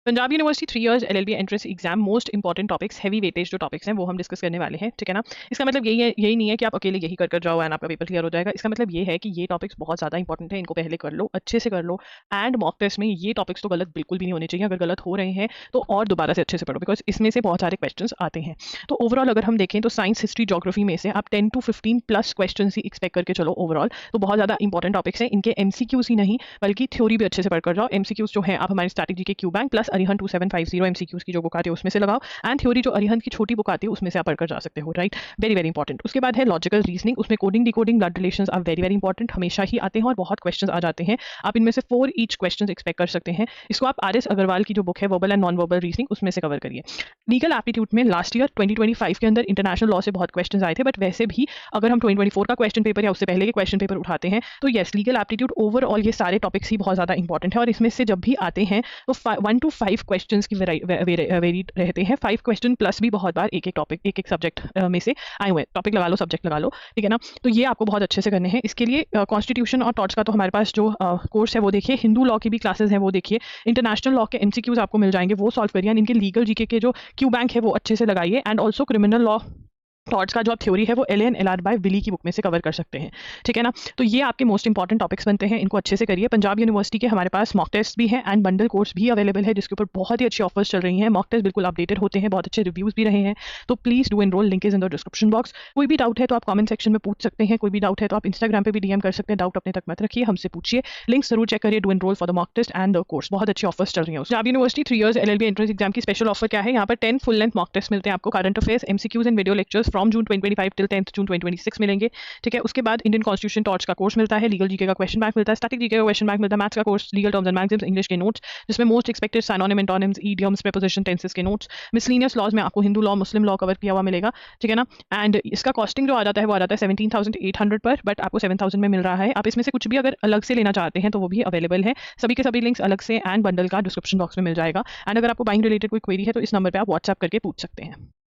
Punjab university 3 years LLB entrance exam most important topics heavy weightage जो topics हैं वो हम डिस्कस करने वाले हैं, ठीक है ना। इसका मतलब यही नहीं है कि आप अकेले यही कर जाओ एंड आपका पेपर क्लियर हो जाएगा। इसका मतलब ये है कि ये टॉपिक्स बहुत ज़्यादा इंपॉर्टेंट है, इनको पहले कर लो, अच्छे से कर लो। एंड मॉक टेस्ट में ये टॉपिक्स तो गलत बिल्कुल भी नहीं होने चाहिए। अगर गलत हो रहे हैं तो और दोबारा से अच्छे से पढ़ो, बिकॉज इसमें से बहुत सारे क्वेश्चन आते हैं। तो ओवरऑल अगर हम देखें तो साइंस, हिस्ट्री, ज्योग्राफी में से आप 10 to 15 plus question he expect करके चलो ओवरऑल। तो बहुत ज़्यादा इंपॉर्टेंट टॉपिक्स हैं। इनके एमसीक्यूज ही नहीं बल्कि थ्योरी भी अच्छे से पढ़कर जाओ। एमसीक्यूज जो है आप हमारे static GK Q bank plus Arihant 2750 MCQs की जो बुक आती है उसमें से लगाओ, एंड थ्योरी जो अरिहंत की छोटी बुक आती है उसमें से आप पढ़कर जा सकते हो, राइट। Very very important. उसके बाद है लॉजिकल रीजनिंग, उसमें coding, decoding, blood relations are very very important, हमेशा ही आते हैं और बहुत क्वेश्चन आ जाते हैं। आप इनमें से 4 ईच क्वेश्चन एक्सपेक्ट कर सकते हैं। इसको आप आर एस अग्रवाल की जो बुक है verbal and non verbal reasoning उसमें से कवर करिए। लीगल एप्टीट्यूड में लास्ट ईयर 2025 के अंदर इंटरनेशनल लॉ से बहुत क्वेश्चन आए थे, बट वैसे भी अगर हम 2024 का क्वेश्चन पेपर या उससे पहले के क्वेश्चन पेपर उठाते हैं तो येस, लीगल एप्टीट्यूड ओवरऑल ये सारे टॉपिक्स ही बहुत ज़्यादा इंपॉर्टेंट है। और इसमें से जब भी आते हैं तो 1 to 5 क्वेश्चन की वेरी रहते हैं। 5 क्वेश्चन प्लस भी बहुत बार एक एक टॉपिक, एक एक सब्जेक्ट में से आए हुए। टॉपिक लगा लो, सब्जेक्ट लगा लो, ठीक है ना। तो ये आपको बहुत अच्छे से करने हैं। इसके लिए कॉन्स्टिट्यूशन और टॉर्ट्स का तो हमारे पास जो कोर्स है वो देखिए, हिंदू लॉ की भी क्लासेस हैं वो देखिए, इंटरनेशनल लॉ के एमसीक्यूज आपको मिल जाएंगे वो सॉल्व करिए। इनके लीगल जीके के जो क्यू बैंक है वो अच्छे से लगाइए। And also criminal law torts का जो आप थ्योरी है वो L N L R by Willy की बुक में से कवर कर सकते हैं, ठीक है ना। तो ये आपके मोस्ट इंपॉर्टेंट टॉपिक्स बनते हैं, इनको अच्छे से करिए। पंजाब यूनिवर्सिटी के हमारे पास मॉक टेस्ट भी है एंड बंडल कोर्स भी अवेलेबल है जिसके ऊपर बहुत ही अच्छी ऑफर्स चल रही हैं। मॉक टेस्ट बिल्कुल अपडेटेड होते हैं, बहुत अच्छे रिव्यूज भी रहे हैं। तो please do enrol, link is in the description box. कोई भी डाउट है तो आप कमेंट सेक्शन में पूछ सकते हैं, कोई भी डाउट है तो आप इंस्टाग्राम पे भी डीएम कर सकते हैं। डाउट अपने तक मत रखिए, हमसे पूछिए। लिंक जरूर चेक करिए, do enrol for the mock test and the course, बहुत अच्छी ऑफर्स चल रही हैं। Punjab university 3 years LLB entrance exam की स्पेशल ऑफर क्या है, यहाँ पर 10 फुल लेंथ मॉक टेस्ट मिलते हैं आपको। Current affairs, MCQs and video lectures from June 2025 till 10th June 2026 मिलेंगे, ठीक है। उसके बाद इंडियन कॉन्स्टिट्यूशन टॉर्च का कोर्स मिलता है, लीगल जीके का क्वेश्चन बैंक मिलता है, स्टैटिक जीके का क्वेश्चन बैंक मिलता है, मैथ्स का course, legal terms and maxims, English के नोट्स जिसमें most expected synonym, antonyms, idioms, preposition, tenses के नोट्स। मिसलेनियस लॉज में आपको हिंदू लॉ, मुस्लिम लॉ कवर किया हुआ मिलेगा, ठीक है ना। एंड इसका कॉस्टिंग जो आ जाता है वो आ जाता है 17,800 पर, बट आपको 7,000 में मिल रहा है। आप इसमें से कुछ भी अगर अलग से लेना चाहते हैं तो वो भी अवेलेबल है। सभी के सभी लिंक्स अलग से एंड बंडल का डिस्क्रिप्शन बॉक्स में मिल जाएगा। एंड अगर आपको बाइंग रिलेटेड कोई क्वेरी है तो इस नंबर पर आप व्हाट्सएप करके पूछ सकते हैं।